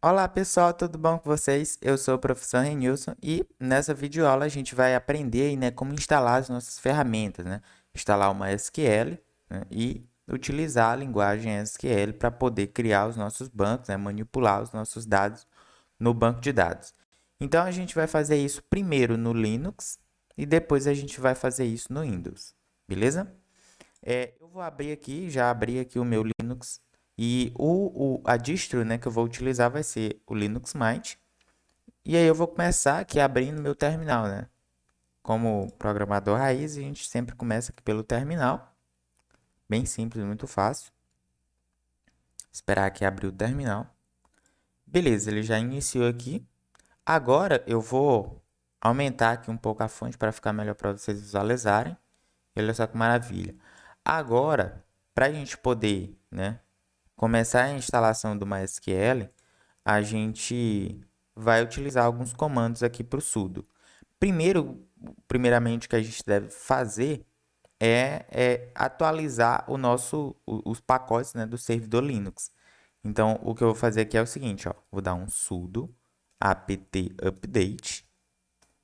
Olá pessoal, tudo bom com vocês? Eu sou o professor Renilson e nessa videoaula a gente vai aprender aí, né, como instalar as nossas ferramentas, né? Instalar uma SQL, né, e utilizar a linguagem SQL para poder criar os nossos bancos, né, manipular os nossos dados no banco de dados. Então a gente vai fazer isso primeiro no Linux e depois a gente vai fazer isso no Windows, beleza? Eu vou abrir aqui, já abri aqui o meu Linux e a distro, né, que eu vou utilizar vai ser o Linux Mint. E aí eu vou começar aqui abrindo meu terminal, né? Como programador raiz, a gente sempre começa aqui pelo terminal. Bem simples, muito fácil. Esperar aqui abrir o terminal. Beleza, ele já iniciou aqui. Agora eu vou aumentar aqui um pouco a fonte para ficar melhor para vocês visualizarem. E olha só que maravilha. Agora, para a gente poder, né, começar a instalação do MySQL, a gente vai utilizar alguns comandos aqui para o sudo. Primeiramente, o que a gente deve fazer é atualizar os pacotes, né, do servidor Linux. Então, o que eu vou fazer aqui é o seguinte, ó, vou dar um sudo apt update,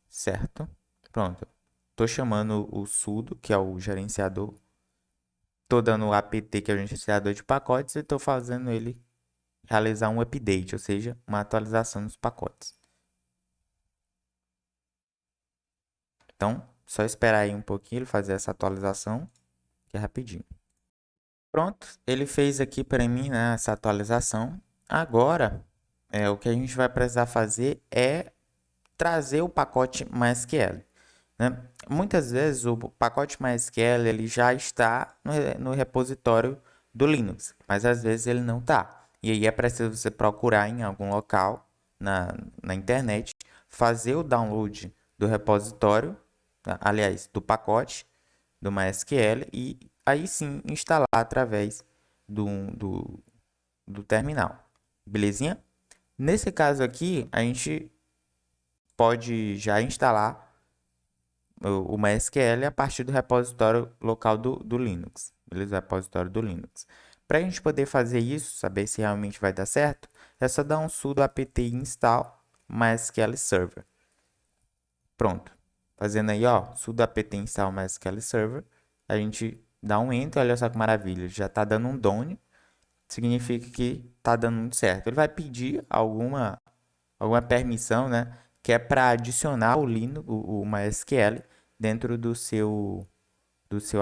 certo? Pronto. Estou chamando o sudo, que é o gerenciador. Estou dando o apt, que é o gerenciador de pacotes, e estou fazendo ele realizar um update, ou seja, uma atualização dos pacotes. Então, só esperar aí um pouquinho ele fazer essa atualização, que é rapidinho. Pronto, ele fez aqui para mim, né, essa atualização. Agora, o que a gente vai precisar fazer é trazer o pacote MySQL, né? Muitas vezes o pacote MySQL ele já está no repositório do Linux, mas às vezes ele não está. E aí é preciso você procurar em algum local na internet, fazer o download do repositório, aliás, do pacote do MySQL e aí sim instalar através do, do terminal. Belezinha? Nesse caso aqui, a gente pode já instalar o MySQL a partir do repositório local do Linux, beleza? Repositório do Linux. Para a gente poder fazer isso, saber se realmente vai dar certo, é só dar um sudo apt install MySQL Server. Pronto. Fazendo aí, ó, sudo apt install MySQL Server, a gente dá um enter, olha só que maravilha, já está dando um done, significa que está dando muito certo. Ele vai pedir alguma permissão, né, que é para adicionar o Linux, o MySQL dentro do seu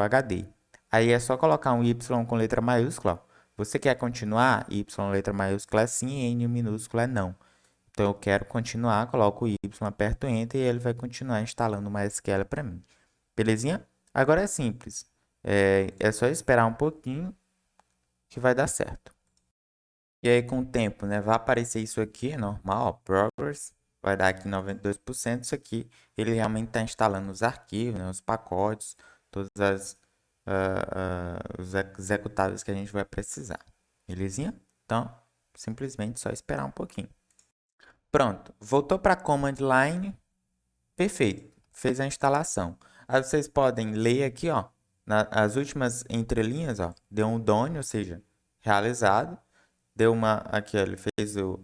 HD. Aí é só colocar um Y com letra maiúscula. Ó. Você quer continuar? Y letra maiúscula é sim, N minúscula é não. Então eu quero continuar, coloco o Y, aperto Enter e ele vai continuar instalando o MySQL para mim. Belezinha? Agora é simples. É só esperar um pouquinho que vai dar certo. E aí com o tempo, né, vai aparecer isso aqui, normal, ó, Progress, vai dar aqui 92%. Isso aqui, ele realmente está instalando os arquivos, né, os pacotes, todas os executáveis que a gente vai precisar. Belezinha? Então, simplesmente só esperar um pouquinho. Pronto, voltou para a command line, perfeito, fez a instalação. Aí vocês podem ler aqui, ó, as últimas entrelinhas, ó, deu um done, ou seja, realizado. Deu uma, aqui, ó, ele fez o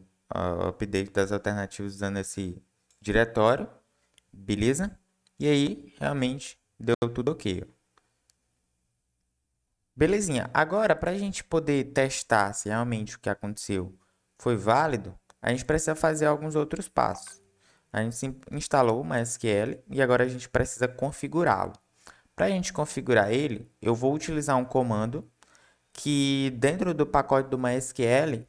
update das alternativas usando esse diretório, beleza? E aí, realmente, deu tudo ok, ó. Belezinha. Agora, para a gente poder testar se realmente o que aconteceu foi válido, a gente precisa fazer alguns outros passos. A gente instalou o MySQL e agora a gente precisa configurá-lo. Para a gente configurar ele, eu vou utilizar um comando que dentro do pacote do MySQL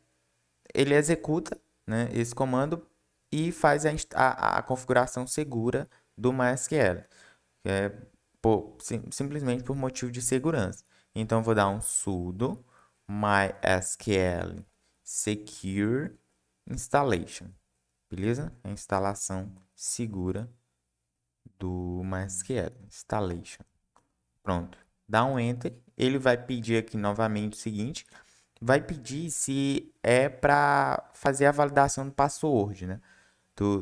ele executa, né, esse comando e faz a configuração segura do MySQL, que é simplesmente por motivo de segurança. Então, eu vou dar um sudo mysql secure installation, beleza? A instalação segura do MySQL installation. Pronto. Dá um enter. Ele vai pedir aqui novamente o seguinte: vai pedir se é para fazer a validação do password, né?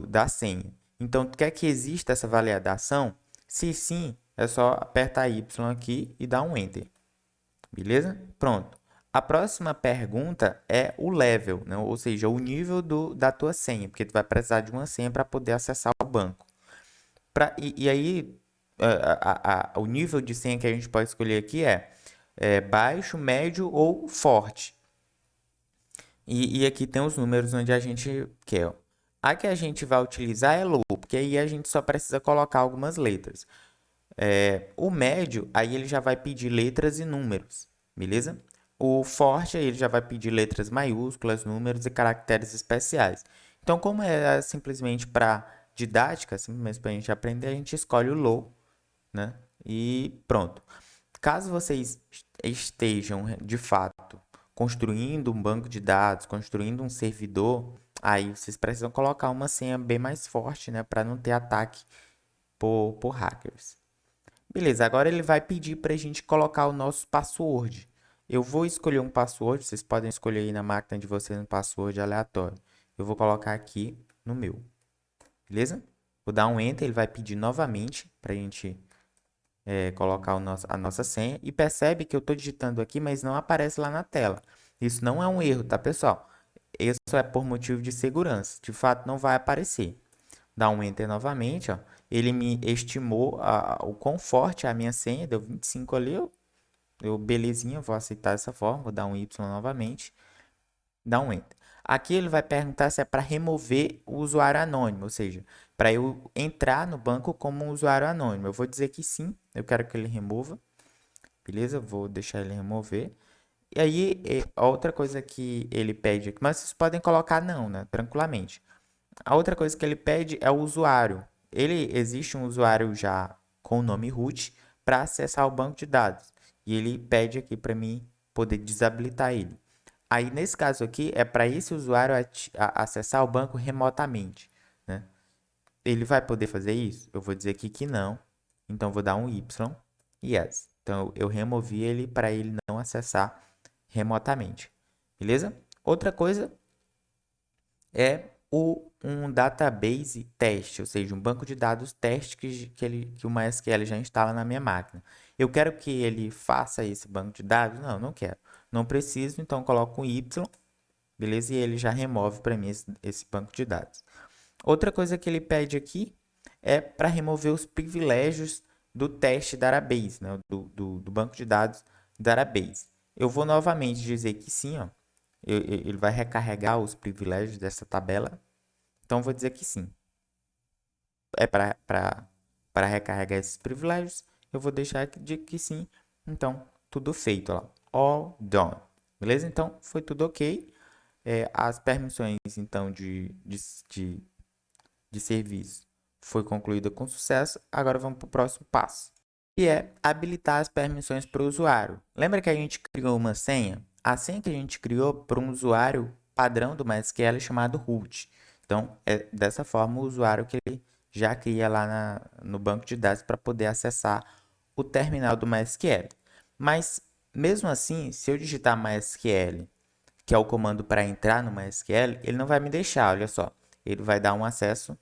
Da senha. Então, tu quer que exista essa validação? Se sim, é só apertar Y aqui e dar um Enter. Beleza? Pronto. A próxima pergunta é o level, né? Ou seja, o nível da tua senha, porque tu vai precisar de uma senha para poder acessar o banco. E aí, o nível de senha que a gente pode escolher aqui é baixo, médio ou forte. E aqui tem os números onde a gente quer. Ó. A que a gente vai utilizar é low, porque aí a gente só precisa colocar algumas letras. O médio, aí ele já vai pedir letras e números, beleza? O forte, aí ele já vai pedir letras maiúsculas, números e caracteres especiais. Então, como é simplesmente para didática, simplesmente para a gente aprender, a gente escolhe o low, né? E pronto. Caso vocês estejam, de fato, construindo um banco de dados, construindo um servidor, aí vocês precisam colocar uma senha bem mais forte, né? Para não ter ataque por hackers. Beleza, agora ele vai pedir para a gente colocar o nosso password. Eu vou escolher um password, vocês podem escolher aí na máquina de vocês um password aleatório. Eu vou colocar aqui no meu, beleza? Vou dar um Enter, ele vai pedir novamente para a gente colocar a nossa senha. E percebe que eu estou digitando aqui, mas não aparece lá na tela. Isso não é um erro, tá, pessoal? Isso é por motivo de segurança. De fato, não vai aparecer. Dá um Enter novamente, ó. Ele me estimou o quão forte é a minha senha, deu 25 ali, belezinha, vou aceitar dessa forma, vou dar um Y novamente, dá um Enter. Aqui ele vai perguntar se é para remover o usuário anônimo, ou seja, para eu entrar no banco como um usuário anônimo. Eu vou dizer que sim, eu quero que ele remova, beleza? Vou deixar ele remover. E aí, a outra coisa que ele pede aqui, mas vocês podem colocar não, né? Tranquilamente. A outra coisa que ele pede é o usuário. Existe um usuário já com o nome root para acessar o banco de dados. E ele pede aqui para mim poder desabilitar ele. Aí, nesse caso aqui, é para esse usuário acessar o banco remotamente, né? Ele vai poder fazer isso? Eu vou dizer aqui que não. Então, vou dar um Y. Yes. Então, eu removi ele para ele não acessar remotamente. Beleza? Outra coisa é um database teste, ou seja, um banco de dados teste que o MySQL já instala na minha máquina. Eu quero que ele faça esse banco de dados? Não, não quero. Não preciso, então coloco um Y, beleza? E ele já remove para mim esse banco de dados. Outra coisa que ele pede aqui é para remover os privilégios do teste database, né? do banco de dados database. Eu vou novamente dizer que sim, ó. Ele vai recarregar os privilégios dessa tabela. Então, vou dizer que sim. É para recarregar esses privilégios. Eu vou deixar aqui de que sim. Então, tudo feito. Ó. All done. Beleza? Então, foi tudo ok. As permissões, então, de serviço foi concluída com sucesso. Agora, vamos para o próximo passo. Que é habilitar as permissões para o usuário. Lembra que a gente criou uma senha? A senha que a gente criou para um usuário padrão do MySQL chamado root. Então, é dessa forma o usuário que ele já cria lá no banco de dados para poder acessar o terminal do MySQL. Mas, mesmo assim, se eu digitar MySQL, que é o comando para entrar no MySQL, ele não vai me deixar, olha só. Ele vai dar um acesso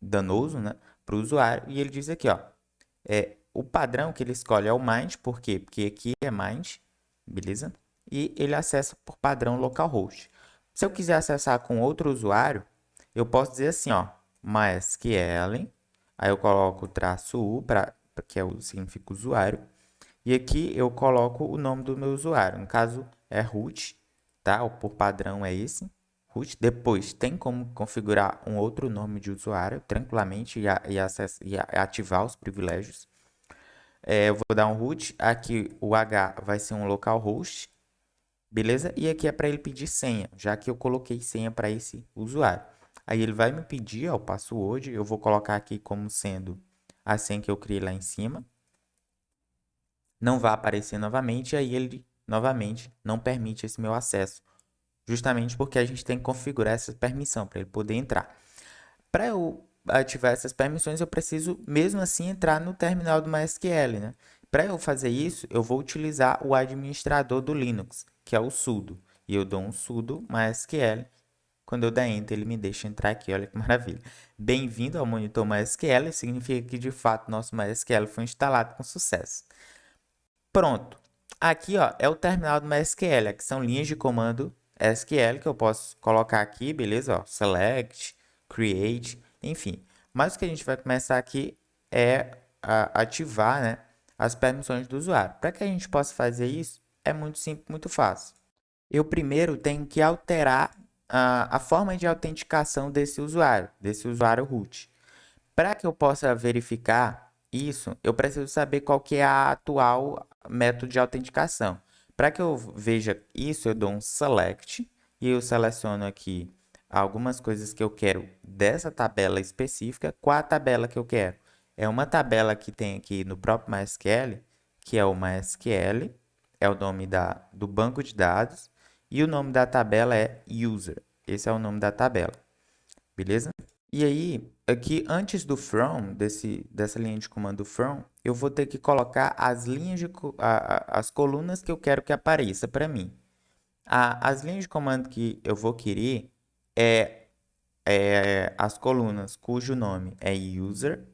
danoso, né, para o usuário. E ele diz aqui, ó, o padrão que ele escolhe é o Mind, por quê? Porque aqui é Mind, beleza? E ele acessa por padrão localhost. Se eu quiser acessar com outro usuário, eu posso dizer assim, ó, MySQL, aí eu coloco o traço U, que significa usuário, e aqui eu coloco o nome do meu usuário, no caso é root, tá? O por padrão é esse, root. Depois tem como configurar um outro nome de usuário tranquilamente e ativar os privilégios. Eu vou dar um root, aqui o H vai ser um localhost, beleza? E aqui é para ele pedir senha, já que eu coloquei senha para esse usuário. Aí ele vai me pedir ó, o password, eu vou colocar aqui como sendo a senha que eu criei lá em cima. Não vai aparecer novamente, e aí ele novamente não permite esse meu acesso, justamente porque a gente tem que configurar essa permissão para ele poder entrar. Para eu ativar essas permissões, eu preciso mesmo assim entrar no terminal do MySQL, né? Para eu fazer isso, eu vou utilizar o administrador do Linux, que é o sudo. E eu dou um sudo MySQL. Quando eu der Enter, ele me deixa entrar aqui. Olha que maravilha. Bem-vindo ao monitor MySQL. Significa que, de fato, nosso MySQL foi instalado com sucesso. Pronto. Aqui, ó, é o terminal do MySQL, que são linhas de comando SQL que eu posso colocar aqui, beleza? Ó, select, create, enfim. Mas o que a gente vai começar aqui é ativar, né, as permissões do usuário. Para que a gente possa fazer isso, é muito simples, muito fácil. Eu primeiro tenho que alterar a forma de autenticação desse usuário root. Para que eu possa verificar isso, eu preciso saber qual que é a atual método de autenticação. Para que eu veja isso, eu dou um select e eu seleciono aqui algumas coisas que eu quero dessa tabela específica. Qual a tabela que eu quero? É uma tabela que tem aqui no próprio MySQL, que é o MySQL, é o nome do banco de dados, e o nome da tabela é user. Esse é o nome da tabela, beleza? E aí, aqui antes do from, dessa linha de comando from, eu vou ter que colocar as linhas as colunas que eu quero que apareça para mim. As linhas de comando que eu vou querer é as colunas cujo nome é user.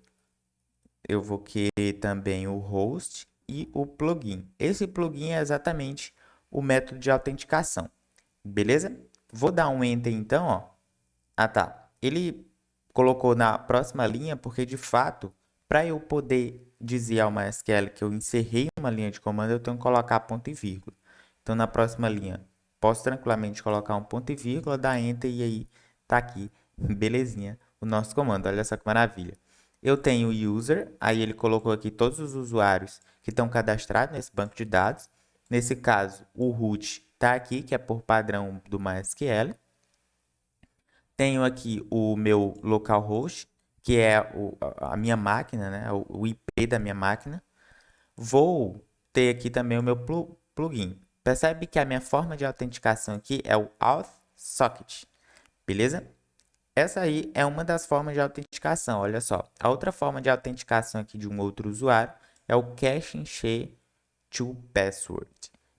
Eu vou querer também o host e o plugin. Esse plugin é exatamente o método de autenticação, beleza? Vou dar um enter então, ó. Ah, tá. Ele colocou na próxima linha porque, de fato, para eu poder dizer ao MySQL que eu encerrei uma linha de comando, eu tenho que colocar ponto e vírgula. Então, na próxima linha, posso tranquilamente colocar um ponto e vírgula, dar Enter e aí tá aqui, belezinha, o nosso comando. Olha só que maravilha. Eu tenho o user, aí ele colocou aqui todos os usuários que estão cadastrados nesse banco de dados. Nesse caso, o root está aqui, que é por padrão do MySQL. Tenho aqui o meu localhost, que é a minha máquina, né? O IP da minha máquina. Vou ter aqui também o meu plugin. Percebe que a minha forma de autenticação aqui é o auth socket, beleza? Essa aí é uma das formas de autenticação, olha só. A outra forma de autenticação aqui de um outro usuário é o caching share to password,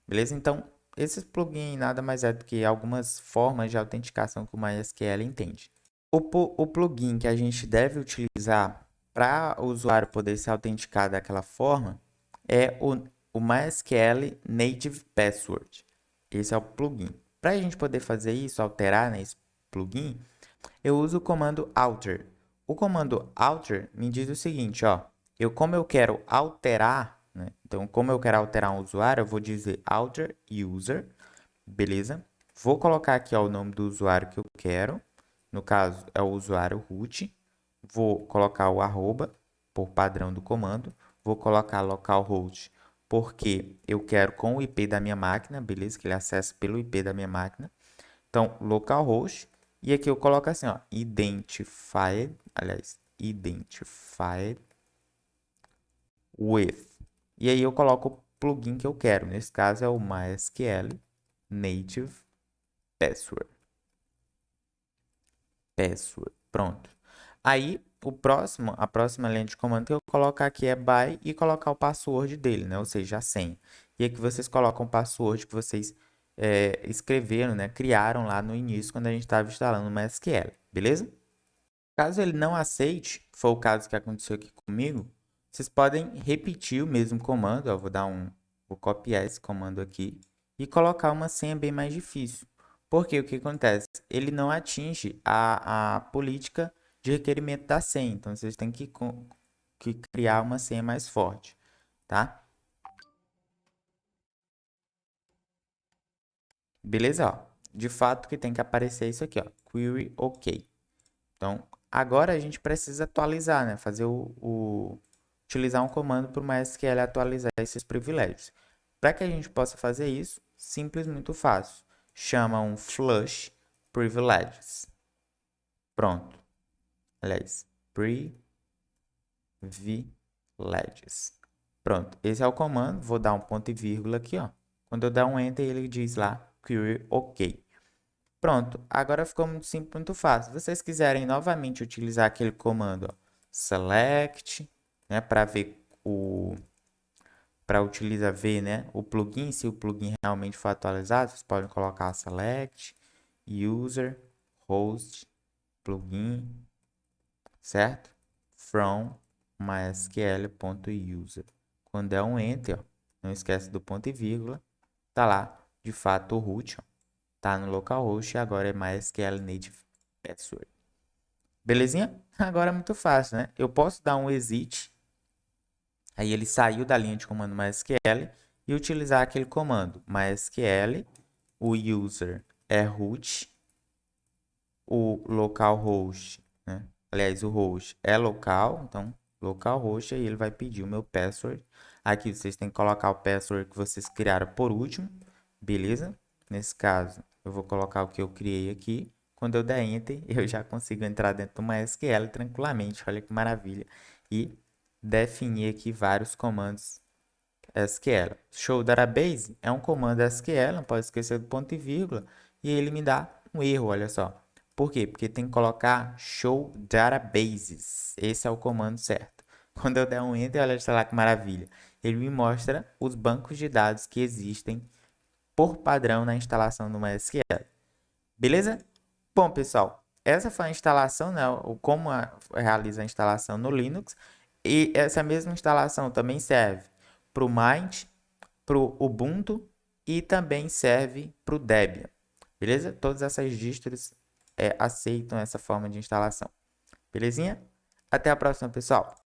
beleza? Então, esses plugins nada mais é do que algumas formas de autenticação que o MySQL entende. O plugin que a gente deve utilizar para o usuário poder se autenticar daquela forma é o MySQL Native Password. Esse é o plugin. Para a gente poder fazer isso, alterar, né, esse plugin, eu uso o comando alter. O comando alter me diz o seguinte, ó, como eu quero alterar, né, então como eu quero alterar um usuário, eu vou dizer alter user, beleza? Vou colocar aqui ó, o nome do usuário que eu quero, no caso é o usuário root, vou colocar o arroba por padrão do comando, vou colocar localhost porque eu quero com o IP da minha máquina, beleza? Que ele acessa pelo IP da minha máquina. Então, localhost. E aqui eu coloco assim, ó, identified with. E aí eu coloco o plugin que eu quero. Nesse caso é o MySQL Native Password. Pronto. Aí, a próxima linha de comando que eu colocar aqui é by e colocar o password dele, né? Ou seja, a senha. E aqui vocês colocam o password que vocês escreveram, né? Criaram lá no início quando a gente estava instalando o MySQL, beleza? Caso ele não aceite, que foi o caso que aconteceu aqui comigo, vocês podem repetir o mesmo comando. Ó, vou copiar esse comando aqui e colocar uma senha bem mais difícil. Porque o que acontece? Ele não atinge a política de requerimento da senha. Então, vocês têm que criar uma senha mais forte, tá? Beleza? Ó. De fato, que tem que aparecer isso aqui, ó. Query OK. Então, agora a gente precisa atualizar, né? Utilizar um comando para o MySQL atualizar esses privilégios. Para que a gente possa fazer isso, simples, muito fácil. Chama um flush privileges. Pronto. Aliás, privileges. Pronto. Esse é o comando. Vou dar um ponto e vírgula aqui, ó. Quando eu der um enter, ele diz lá query OK. Pronto, agora ficou muito simples, muito fácil. Se vocês quiserem novamente utilizar aquele comando, ó, select, né, para utilizar ver, né, o plugin, se o plugin realmente for atualizado, vocês podem colocar select user host plugin, certo? From mysql.user. Quando der um enter, ó, Não esquece do ponto e vírgula. Tá lá, de fato, o root, ó, tá no localhost e agora é MySQL Native Password. Belezinha? Agora é muito fácil, né? Eu posso dar um exit, aí ele saiu da linha de comando MySQL e utilizar aquele comando MySQL, o user é root, o localhost, né? Aliás, o host é local, então localhost, aí ele vai pedir o meu password. Aqui vocês têm que colocar o password que vocês criaram por último, beleza? Nesse caso, eu vou colocar o que eu criei aqui. Quando eu der Enter, eu já consigo entrar dentro do MySQL tranquilamente, olha que maravilha. E definir aqui vários comandos SQL. Show Database é um comando SQL, não pode esquecer do ponto e vírgula, e ele me dá um erro, olha só. Por quê? Porque tem que colocar Show Databases. Esse é o comando certo. Quando eu der um Enter, olha só lá que maravilha. Ele me mostra os bancos de dados que existem por padrão na instalação do MySQL. Beleza? Bom, pessoal, essa foi a instalação, né? Como realiza a instalação no Linux. E essa mesma instalação também serve para o Mint, para o Ubuntu e também serve para o Debian. Beleza? Todas essas distros aceitam essa forma de instalação. Belezinha? Até a próxima, pessoal!